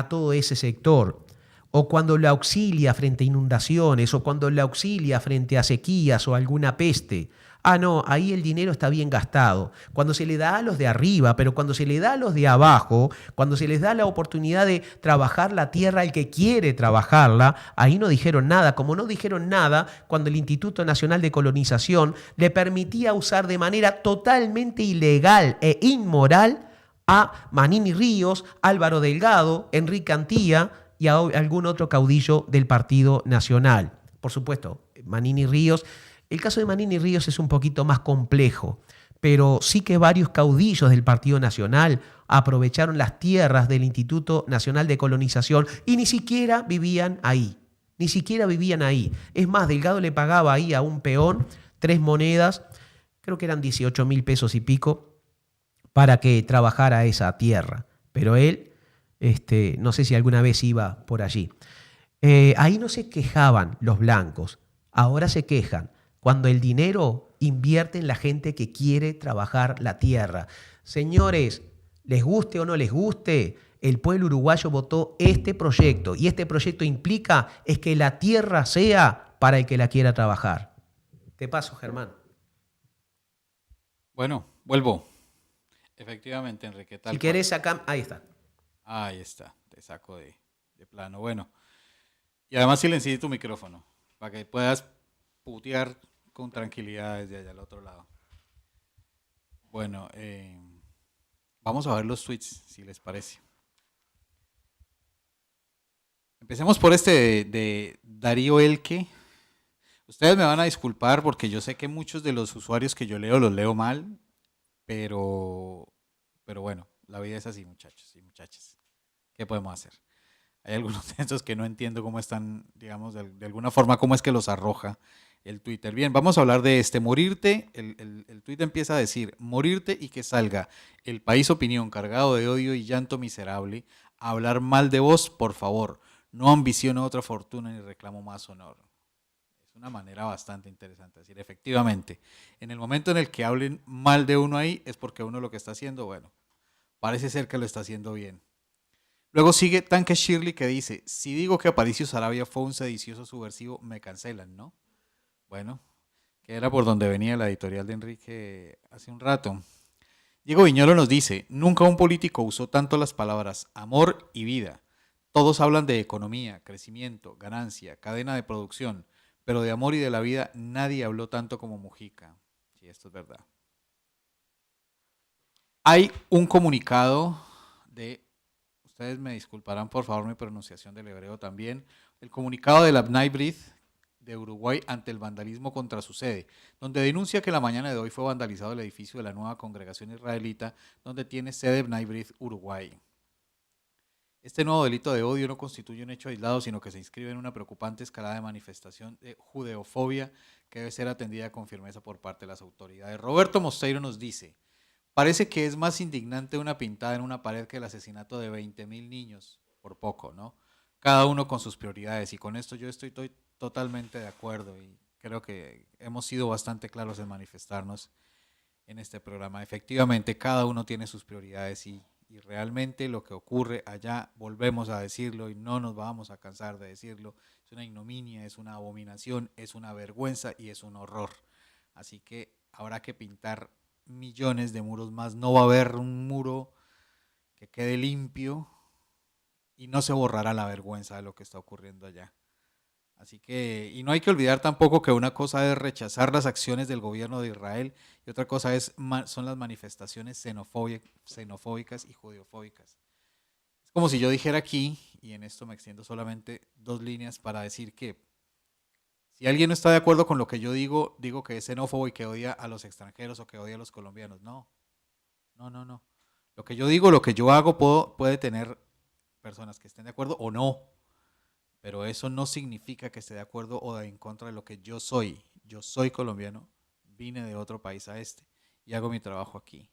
todo ese sector, o cuando la auxilia frente a inundaciones, o cuando la auxilia frente a sequías o alguna peste. Ah, no, ahí el dinero está bien gastado. Cuando se le da a los de arriba, pero cuando se le da a los de abajo, cuando se les da la oportunidad de trabajar la tierra al que quiere trabajarla, ahí no dijeron nada. Como no dijeron nada cuando el Instituto Nacional de Colonización le permitía usar de manera totalmente ilegal e inmoral a Manini Ríos, Álvaro Delgado, Enrique Antía y a algún otro caudillo del Partido Nacional. Por supuesto, Manini Ríos. El caso de Manini Ríos es un poquito más complejo, pero sí que varios caudillos del Partido Nacional aprovecharon las tierras del Instituto Nacional de Colonización y ni siquiera vivían ahí. Ni siquiera vivían ahí. Es más, Delgado le pagaba ahí a un peón 3 monedas, creo que eran 18.000 pesos y pico, para que trabajara esa tierra. Pero él, no sé si alguna vez iba por allí. Ahí no se quejaban los blancos, ahora se quejan cuando el dinero invierte en la gente que quiere trabajar la tierra. Señores, les guste o no les guste, el pueblo uruguayo votó este proyecto y este proyecto implica es que la tierra sea para el que la quiera trabajar. Te paso, Germán. Bueno, vuelvo. Efectivamente, Enrique. Si querés acá, ahí está. Ahí está, te saco de plano. Bueno, y además silencié tu micrófono para que puedas putear con tranquilidad desde allá al otro lado. Bueno, vamos a ver los tweets, si les parece. Empecemos por este de Darío Elque. Ustedes me van a disculpar porque yo sé que muchos de los usuarios que yo leo los leo mal, pero bueno, la vida es así, muchachos y muchachas. ¿Qué podemos hacer? Hay algunos de esos que no entiendo cómo están, digamos, de alguna forma, cómo es que los arroja el Twitter. Bien, vamos a hablar de morirte. El tweet empieza a decir, morirte y que salga El País Opinión cargado de odio y llanto miserable, a hablar mal de vos, por favor. No ambiciono otra fortuna ni reclamo más honor. Es una manera bastante interesante de decir, efectivamente, en el momento en el que hablen mal de uno ahí, es porque uno lo que está haciendo, bueno, parece ser que lo está haciendo bien. Luego sigue Tanque Shirley que dice, si digo que Aparicio Saravia fue un sedicioso subversivo, me cancelan, ¿no? Bueno, que era por donde venía la editorial de Enrique hace un rato. Diego Viñolo nos dice, nunca un político usó tanto las palabras amor y vida. Todos hablan de economía, crecimiento, ganancia, cadena de producción, pero de amor y de la vida nadie habló tanto como Mujica. Sí, esto es verdad. Hay un comunicado de, ustedes me disculparán por favor mi pronunciación del hebreo también, el comunicado de la Bnai B'rith de Uruguay ante el vandalismo contra su sede, donde denuncia que la mañana de hoy fue vandalizado el edificio de la nueva congregación israelita, donde tiene sede Bnai B'rith Uruguay. Este nuevo delito de odio no constituye un hecho aislado, sino que se inscribe en una preocupante escalada de manifestación de judeofobia que debe ser atendida con firmeza por parte de las autoridades. Roberto Mosteiro nos dice, parece que es más indignante una pintada en una pared que el asesinato de 20.000 niños, por poco, ¿no? Cada uno con sus prioridades, y con esto yo estoy totalmente de acuerdo y creo que hemos sido bastante claros en manifestarnos en este programa. Efectivamente, cada uno tiene sus prioridades y realmente lo que ocurre allá, volvemos a decirlo y no nos vamos a cansar de decirlo, es una ignominia, es una abominación, es una vergüenza y es un horror. Así que habrá que pintar millones de muros más, no va a haber un muro que quede limpio y no se borrará la vergüenza de lo que está ocurriendo allá. Así que, y no hay que olvidar tampoco que una cosa es rechazar las acciones del gobierno de Israel y otra cosa son las manifestaciones xenofóbicas y judeofóbicas. como si yo dijera aquí, y en esto me extiendo solamente 2 líneas para decir que si alguien no está de acuerdo con lo que yo digo, digo que es xenófobo y que odia a los extranjeros o que odia a los colombianos. No, no, no, no. Lo que yo digo, lo que yo hago puede tener personas que estén de acuerdo o no, pero eso no significa que esté de acuerdo o en contra de lo que yo soy. Yo soy colombiano, vine de otro país a este y hago mi trabajo aquí.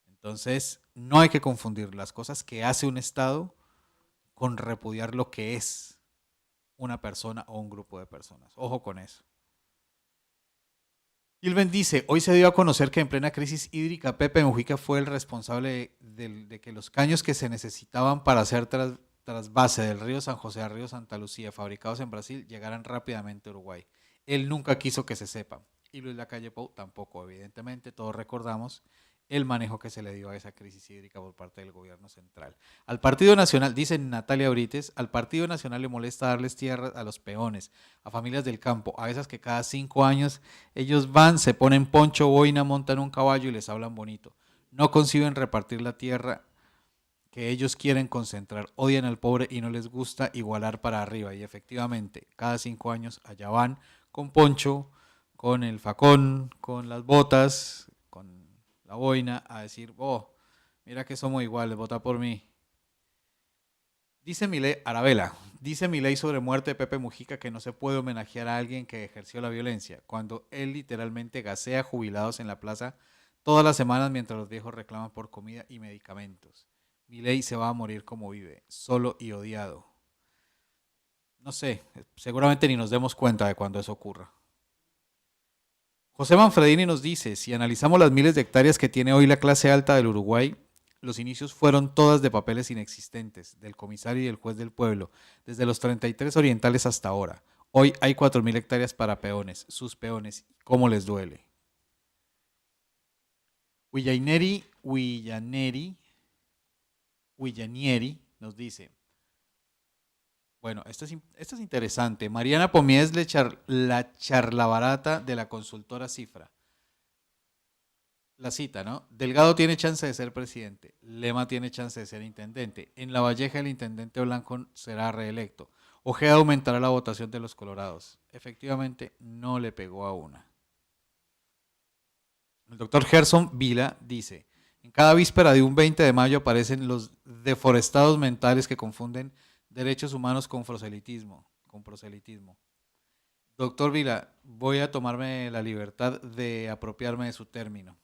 Entonces, no hay que confundir las cosas que hace un Estado con repudiar lo que es una persona o un grupo de personas. Ojo con eso. Gilben dice, hoy se dio a conocer que en plena crisis hídrica Pepe Mujica fue el responsable de que los caños que se necesitaban para hacer trasvase del río San José al río Santa Lucía, fabricados en Brasil, llegaran rápidamente a Uruguay. Él nunca quiso que se sepa. Y Luis Lacalle Pou tampoco, evidentemente. Todos recordamos el manejo que se le dio a esa crisis hídrica por parte del gobierno central. Al Partido Nacional, dice Natalia Brites, al Partido Nacional le molesta darles tierras a los peones, a familias del campo, a esas que cada 5 años ellos van, se ponen poncho, boina, montan un caballo y les hablan bonito. No conciben repartir la tierra que ellos quieren concentrar, odian al pobre y no les gusta igualar para arriba. Y efectivamente, cada 5 años allá van con poncho, con el facón, con las botas, con la boina, a decir, oh, mira que somos iguales, vota por mí. Dice Milei, Arabela, dice Milei sobre muerte de Pepe Mujica que no se puede homenajear a alguien que ejerció la violencia, cuando él literalmente gasea jubilados en la plaza todas las semanas mientras los viejos reclaman por comida y medicamentos. Milei se va a morir como vive, solo y odiado. No sé, seguramente ni nos demos cuenta de cuando eso ocurra. José Manfredini nos dice, si analizamos las miles de hectáreas que tiene hoy la clase alta del Uruguay, los inicios fueron todas de papeles inexistentes, del comisario y del juez del pueblo, desde los 33 orientales hasta ahora. Hoy hay 4.000 hectáreas para peones, sus peones, ¿cómo les duele? Willanieri nos dice, bueno, esto es interesante. Mariana Pomies, la charlabarata de la consultora Cifra. La cita, ¿no? Delgado tiene chance de ser presidente. Lema tiene chance de ser intendente. En La Valleja el intendente Blanco será reelecto. Ojeda aumentará la votación de los colorados. Efectivamente, no le pegó a una. El doctor Gerson Vila dice, en cada víspera de un 20 de mayo aparecen los deforestados mentales que confunden derechos humanos con proselitismo. Doctor Vila, voy a tomarme la libertad de apropiarme de su término.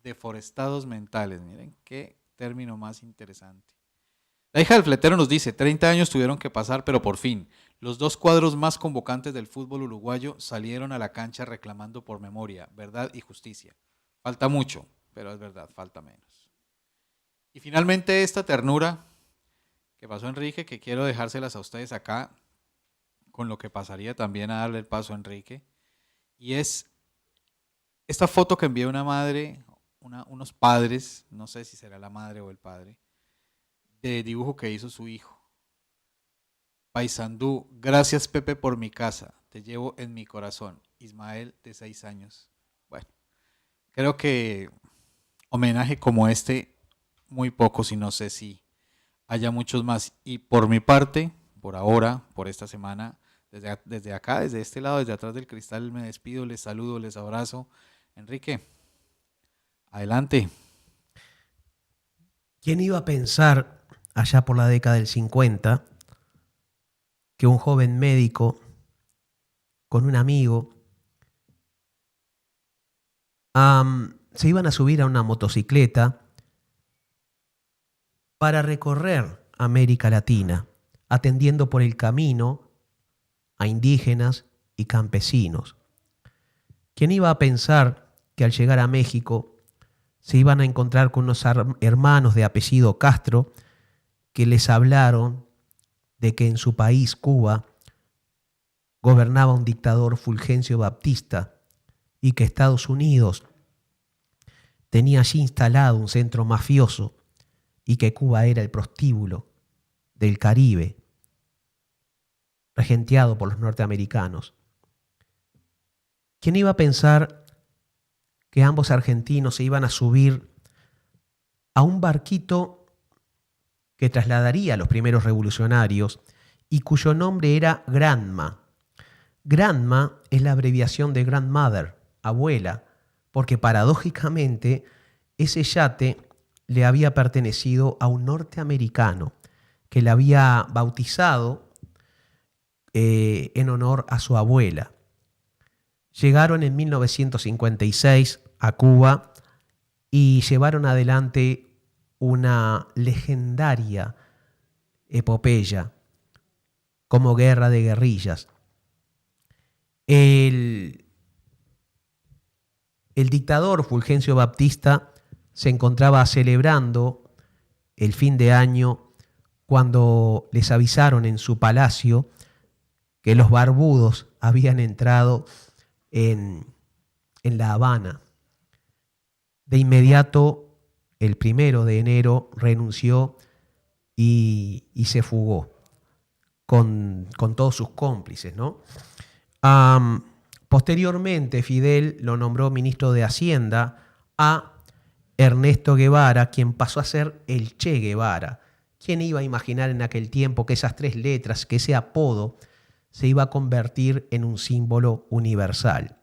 Deforestados mentales, miren qué término más interesante. La hija del fletero nos dice, 30 años tuvieron que pasar, pero por fin, los 2 cuadros más convocantes del fútbol uruguayo salieron a la cancha reclamando por memoria, verdad y justicia. Falta mucho, pero es verdad, falta menos. Y finalmente esta ternura que pasó Enrique, que quiero dejárselas a ustedes acá, con lo que pasaría también a darle el paso a Enrique, y es esta foto que envió una madre, unos padres, no sé si será la madre o el padre, de dibujo que hizo su hijo. Paisandú, gracias Pepe por mi casa, te llevo en mi corazón. Ismael, de 6 años. Bueno, creo que homenaje como este, muy pocos y no sé si haya muchos más. Y por mi parte, por ahora, por esta semana, desde acá, desde este lado, desde atrás del cristal, me despido, les saludo, les abrazo. Enrique, adelante. ¿Quién iba a pensar allá por la década del 50 que un joven médico con un amigo se iban a subir a una motocicleta para recorrer América Latina, atendiendo por el camino a indígenas y campesinos? ¿Quién iba a pensar que al llegar a México se iban a encontrar con unos hermanos de apellido Castro que les hablaron de que en su país, Cuba, gobernaba un dictador, Fulgencio Baptista, y que Estados Unidos tenía allí instalado un centro mafioso y que Cuba era el prostíbulo del Caribe, regenteado por los norteamericanos? ¿Quién iba a pensar que ambos argentinos se iban a subir a un barquito que trasladaría a los primeros revolucionarios y cuyo nombre era Granma. Granma es la abreviación de grandmother, abuela, porque paradójicamente ese yate le había pertenecido a un norteamericano que le había bautizado en honor a su abuela. Llegaron en 1956 a Cuba y llevaron adelante una legendaria epopeya como guerra de guerrillas. El dictador Fulgencio Baptista se encontraba celebrando el fin de año cuando les avisaron en su palacio que los barbudos habían entrado en La Habana. De inmediato, el 1 de enero, renunció y se fugó con todos sus cómplices, ¿no? Posteriormente, Fidel lo nombró ministro de Hacienda a Ernesto Guevara, quien pasó a ser el Che Guevara. ¿Quién iba a imaginar en aquel tiempo que esas 3 letras, que ese apodo, se iba a convertir en un símbolo universal?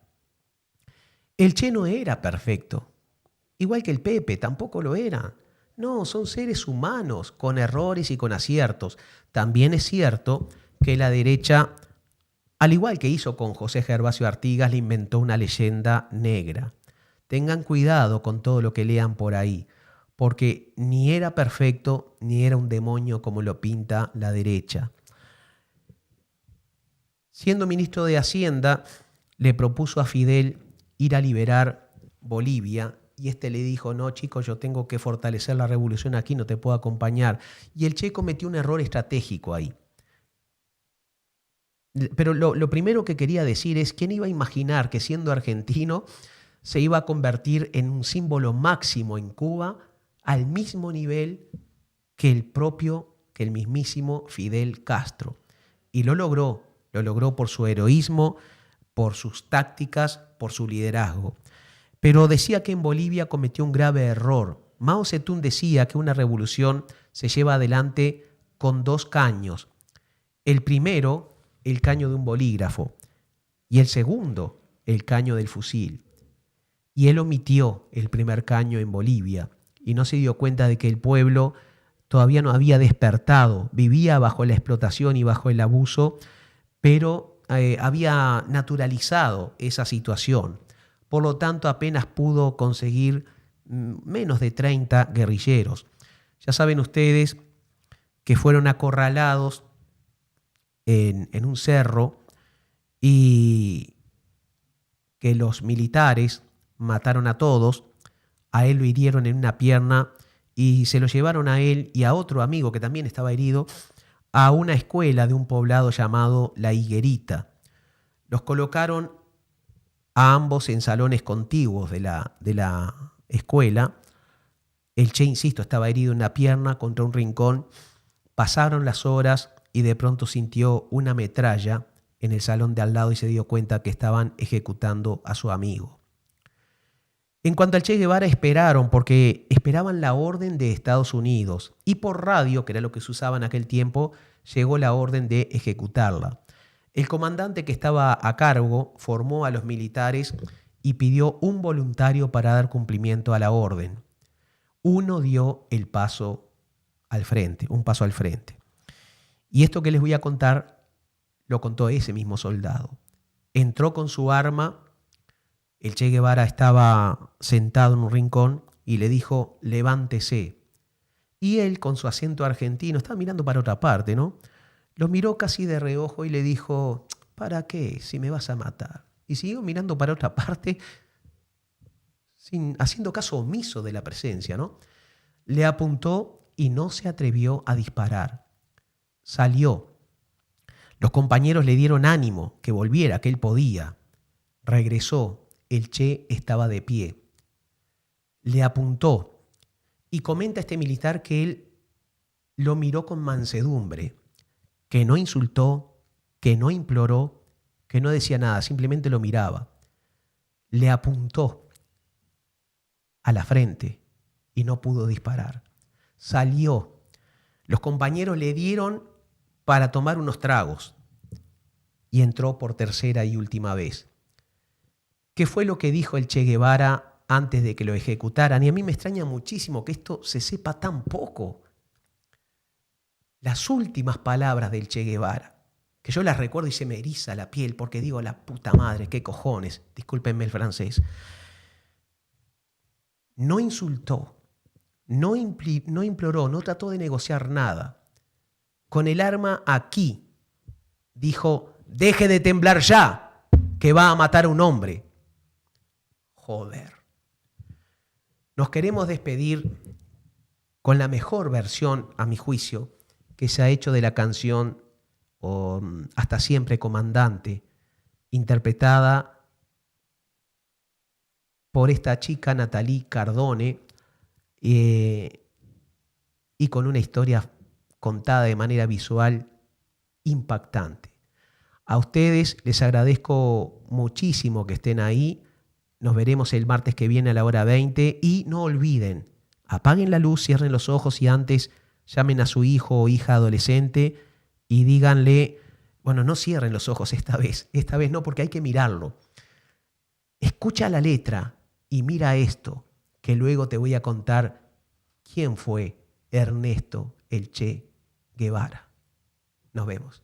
El Che no era perfecto, igual que el Pepe tampoco lo era. No, son seres humanos con errores y con aciertos. También es cierto que la derecha, al igual que hizo con José Gervasio Artigas, le inventó una leyenda negra. Tengan cuidado con todo lo que lean por ahí, porque ni era perfecto ni era un demonio como lo pinta la derecha. Siendo ministro de Hacienda, le propuso a Fidel ir a liberar Bolivia y este le dijo: no, chicos, yo tengo que fortalecer la revolución aquí, no te puedo acompañar. Y el Che cometió un error estratégico ahí. Pero lo primero que quería decir es: ¿quién iba a imaginar que siendo argentino se iba a convertir en un símbolo máximo en Cuba al mismo nivel que el mismísimo Fidel Castro? Y lo logró por su heroísmo, por sus tácticas, por su liderazgo. Pero decía que en Bolivia cometió un grave error. Mao Zedong decía que una revolución se lleva adelante con 2 caños. El primero, el caño de un bolígrafo, y el segundo, el caño del fusil. Y él omitió el primer caño en Bolivia y no se dio cuenta de que el pueblo todavía no había despertado, vivía bajo la explotación y bajo el abuso, pero había naturalizado esa situación. Por lo tanto, apenas pudo conseguir menos de 30 guerrilleros. Ya saben ustedes que fueron acorralados en un cerro y que los militares mataron a todos. A él lo hirieron en una pierna y se lo llevaron a él y a otro amigo que también estaba herido a una escuela de un poblado llamado La Higuerita. Los colocaron a ambos en salones contiguos de la escuela. El Che, insisto, estaba herido en la pierna contra un rincón. Pasaron las horas y de pronto sintió una metralla en el salón de al lado y se dio cuenta que estaban ejecutando a su amigo. En cuanto al Che Guevara, esperaron, porque esperaban la orden de Estados Unidos y por radio, que era lo que se usaba en aquel tiempo, llegó la orden de ejecutarla. El comandante que estaba a cargo formó a los militares y pidió un voluntario para dar cumplimiento a la orden. Uno dio el paso al frente, un paso al frente. Y esto que les voy a contar lo contó ese mismo soldado. Entró con su arma, el Che Guevara estaba sentado en un rincón y le dijo: levántese. Y él, con su acento argentino, estaba mirando para otra parte, ¿no? Lo miró casi de reojo y le dijo: ¿para qué? Si me vas a matar. Y siguió mirando para otra parte, haciendo caso omiso de la presencia, ¿no? Le apuntó y no se atrevió a disparar. Salió. Los compañeros le dieron ánimo, que volviera, que él podía. Regresó. El Che estaba de pie. Le apuntó y comenta este militar que él lo miró con mansedumbre, que no insultó, que no imploró, que no decía nada, simplemente lo miraba. Le apuntó a la frente y no pudo disparar. Salió. Los compañeros le dieron para tomar unos tragos y entró por tercera y última vez. ¿Qué fue lo que dijo el Che Guevara antes de que lo ejecutaran? Y a mí me extraña muchísimo que esto se sepa tan poco. Las últimas palabras del Che Guevara, que yo las recuerdo y se me eriza la piel porque digo, la puta madre, qué cojones, discúlpenme el francés. No insultó, no imploró, no trató de negociar nada. Con el arma aquí dijo, deje de temblar ya, que va a matar a un hombre. Joder. Nos queremos despedir con la mejor versión, a mi juicio, que se ha hecho de la canción Hasta siempre, comandante, interpretada por esta chica Nathalie Cardone y con una historia contada de manera visual impactante. A ustedes les agradezco muchísimo que estén ahí. Nos veremos el martes que viene a la hora 20 y no olviden, apaguen la luz, cierren los ojos y antes llamen a su hijo o hija adolescente y díganle, bueno, no cierren los ojos esta vez no, porque hay que mirarlo. Escucha la letra y mira esto, que luego te voy a contar quién fue Ernesto el Che Guevara. Nos vemos.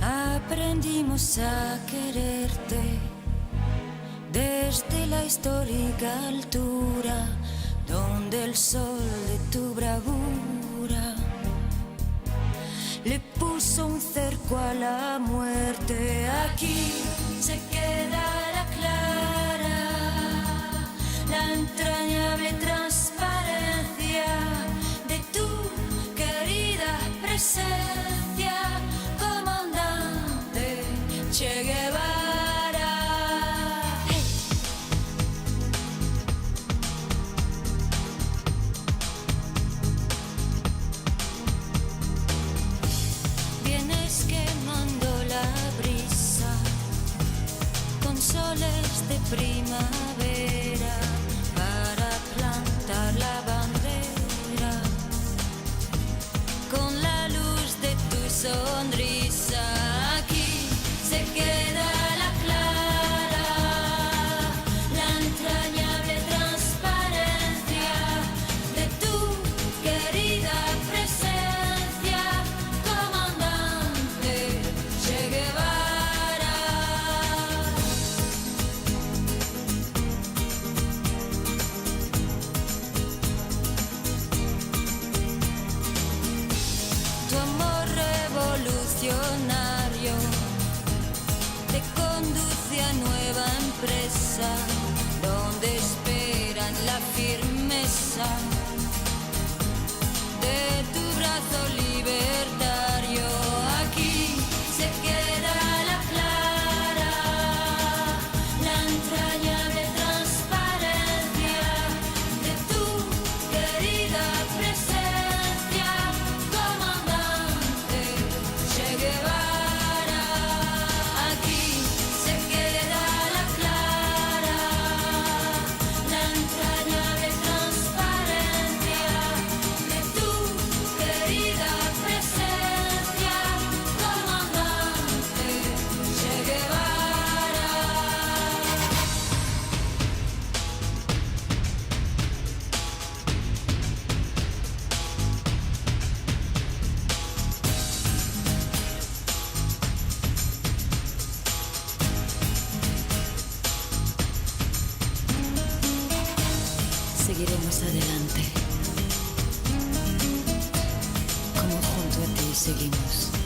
Aprendimos a quererte desde la histórica altura donde el sol de tu bravura le puso un cerco a la muerte. Aquí se quedará clara la entrañable transparencia de tu querida presencia, comandante Che Guevara. Hey. Vienes quemando la brisa con soles de primavera para plantar la bandera con la luz de tu sonrisa. Aquí se queda la clara, la entrañable transparencia de tu querida presencia, comandante Che Guevara. Tu amor revolucionario te conduce a nueva empresa donde esperan la firmeza de tu brazo libertario. Aquí se queda la clara, la entrañable transparencia de tu querida presencia, comandante Che Guevara. Aquí se queda la clara, la entrañable transparencia seguiremos adelante, como junto a ti seguimos.